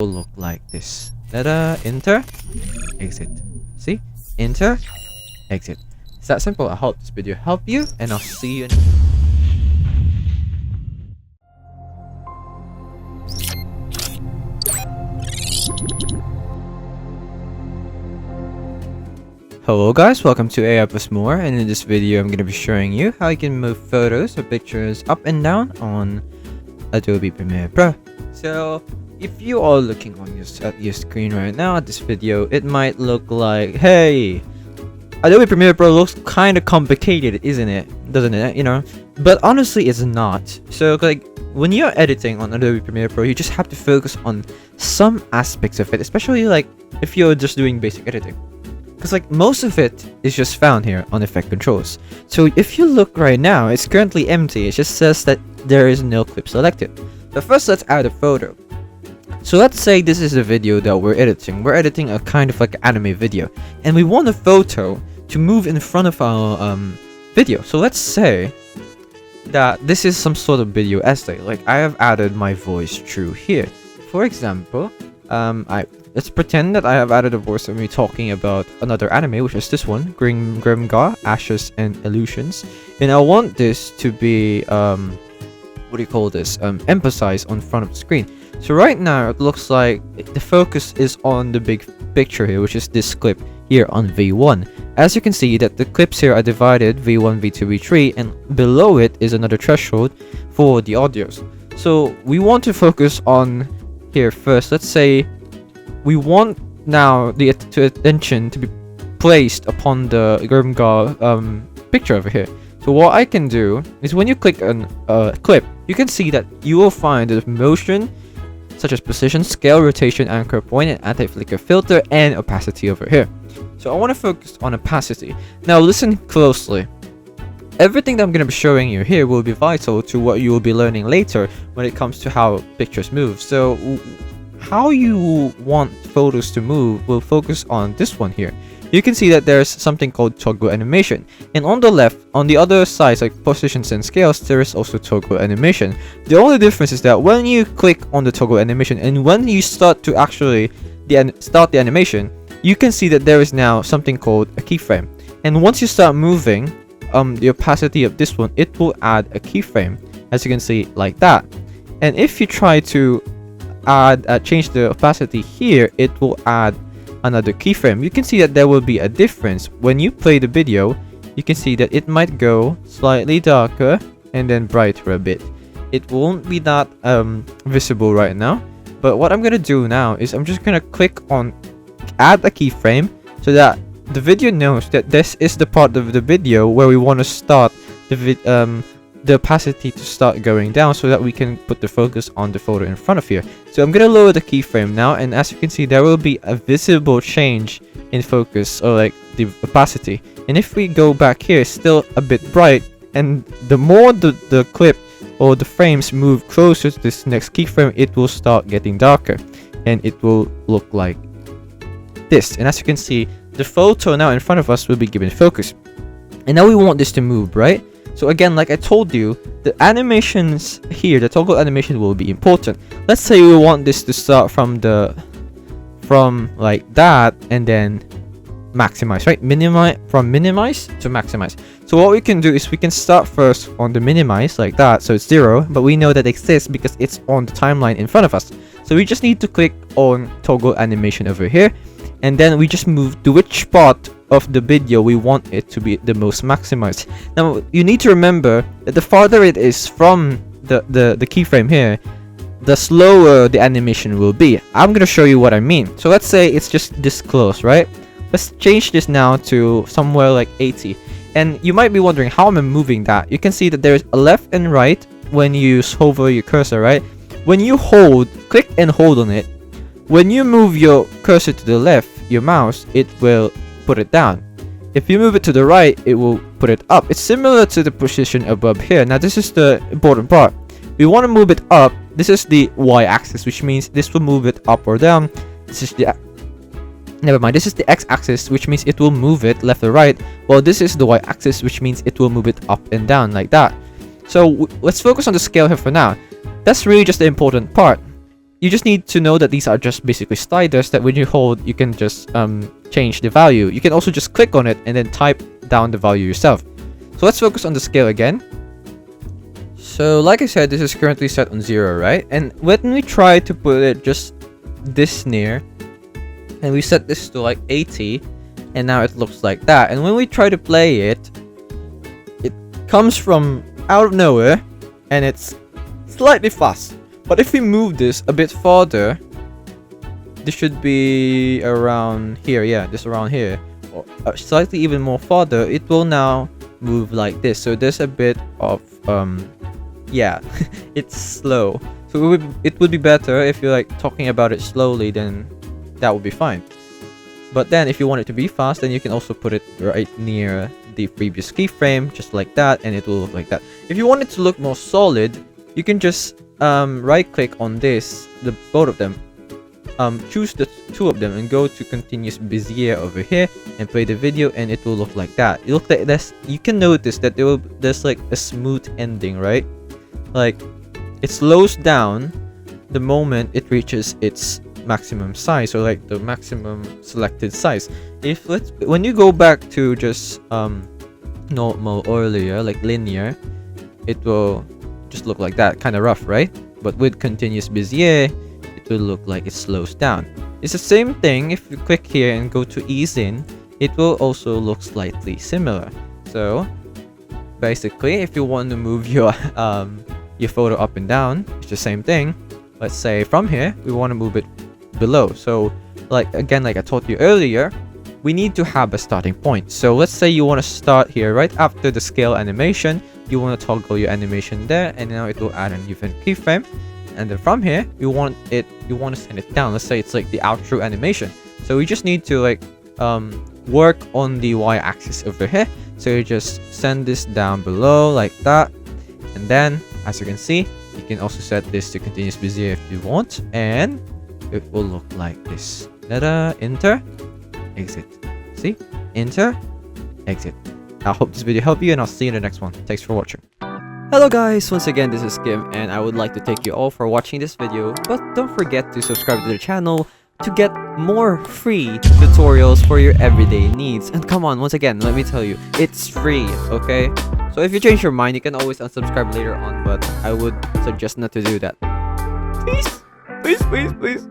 will look like this. Enter, exit. See? Enter, exit. It's that simple. I hope this video helped you, and I'll see you in Hello guys, welcome to AI Plus More, and in this video I'm going to be showing you how you can move photos or pictures up and down on Adobe Premiere Pro. So if you are looking on your screen right now at this video, it might look like, hey, Adobe Premiere Pro looks kind of complicated, isn't it? Doesn't it? You know, but honestly it's not. So like when you're editing on Adobe Premiere Pro, you just have to focus on some aspects of it, especially like if you're just doing basic editing. Because like most of it is just found here on effect controls. So if you look right now, it's currently empty. It just says that there is no clip selected. But first let's add a photo. So let's say this is a video that we're editing. We're editing a kind of like anime video, and we want a photo to move in front of our video. So let's say that this is some sort of video essay. Like I have added my voice through here. For example, let's pretend that I have added a voice of me talking about another anime, which is this one, Grimgar, Ashes and Illusions. And I want this to be, what do you call this, emphasized on front of the screen. So right now, it looks like the focus is on the big picture here, which is this clip here on V1. As you can see that the clips here are divided V1, V2, V3, and below it is another threshold for the audios. So we want to focus on here first. Let's say we want now the attention to be placed upon the Grimgar picture over here. So what I can do is when you click on a clip, you can see that you will find the motion such as position, scale, rotation, anchor point, and anti-flicker filter, and opacity over here. So I want to focus on opacity. Now listen closely. Everything that I'm going to be showing you here will be vital to what you will be learning later when it comes to how pictures move. So how you want photos to move will focus on this one here. You can see that there's something called toggle animation, and on the left, on the other sides like positions and scales, there is also toggle animation. The only difference is that when you click on the toggle animation and when you start to actually start the animation, you can see that there is now something called a keyframe. And once you start moving the opacity of this one, it will add a keyframe, as you can see, like that. And if you try to change the opacity here, it will add another keyframe. You can see that there will be a difference. When you play the video, you can see that it might go slightly darker and then brighter a bit. It won't be that visible right now, but what I'm gonna do now is I'm just gonna click on add a keyframe so that the video knows that this is the part of the video where we want to start the opacity to start going down, so that we can put the focus on the photo in front of here. So I'm gonna lower the keyframe now, and as you can see, there will be a visible change in focus, or like the opacity. And if we go back here, it's still a bit bright, and the more the clip or the frames move closer to this next keyframe, it will start getting darker, and it will look like this. And as you can see, the photo now in front of us will be given focus, and now we want this to move, right? So again, like I told you, the animations here, the toggle animation will be important. Let's say we want this to start from like that and then maximize, right? From minimize to maximize. So what we can do is we can start first on the minimize like that, so it's 0, but we know that it exists because it's on the timeline in front of us. So we just need to click on toggle animation over here, and then we just move to which part of the video we want it to be the most maximized. Now you need to remember that the farther it is from the keyframe here, the slower the animation will be. I'm gonna show you what I mean. So let's say it's just this close, right? Let's change this now to somewhere like 80. And you might be wondering how am I moving that? You can see that there is a left and right when you hover your cursor, right? When you click and hold on it, when you move your cursor to the left, your mouse, it will put it down. If you move it to the right, it will put it up. It's similar to the position above here. Now this is the important part. We want to move it up. This is the y-axis, which means this will move it up or down. This is the This is the x-axis, which means it will move it left or right. Well, this is the y-axis, which means it will move it up and down like that. So let's focus on the scale here for now. That's really just the important part. you just need to know that these are just basically sliders that when you hold, you can just change the value. You can also just click on it and then type down the value yourself. So let's focus on the scale again. So like I said, this is currently set on 0, right? And when we try to put it just this near, and we set this to like 80, and now it looks like that. And when we try to play it, it comes from out of nowhere, and it's slightly fast. But if we move this a bit farther, this should be around here, yeah, this around here, or slightly even more farther, it will now move like this. So there's a bit of yeah, it's slow. So it would be better if you're like talking about it slowly, then that would be fine. But then if you want it to be fast, then you can also put it right near the previous keyframe, just like that, and it will look like that. If you want it to look more solid, you can just right click on this, both of them, choose the two of them and go to continuous bezier over here and play the video, and it will look like that. It looks like this. You can notice that there's like a smooth ending, right? Like it slows down the moment it reaches its maximum size, or like the maximum selected size. When you go back to just normal earlier, like linear, it will just look like that, kind of rough, right? But with continuous bezier, it will look like it slows down. It's the same thing. If you click here and go to ease in, it will also look slightly similar. So basically, if you want to move your photo up and down, it's the same thing. Let's say from here we want to move it below. So like again, like I told you earlier, we need to have a starting point. So let's say you want to start here right after the scale animation. You want to toggle your animation there, and now it will add an even keyframe. And then from here, you want to send it down. Let's say it's like the outro animation. So we just need to like work on the y-axis over here. So you just send this down below like that, and then as you can see, you can also set this to continuous bezier if you want, and it will look like this. Enter, exit. See, enter, exit. I hope this video helped you, and I'll see you in the next one. Thanks for watching. Hello guys, once again this is Kim, and I would like to thank you all for watching this video, but don't forget to subscribe to the channel to get more free tutorials for your everyday needs. And come on, once again, let me tell you, it's free, okay? So if you change your mind, you can always unsubscribe later on, but I would suggest not to do that. Please, please, please, please.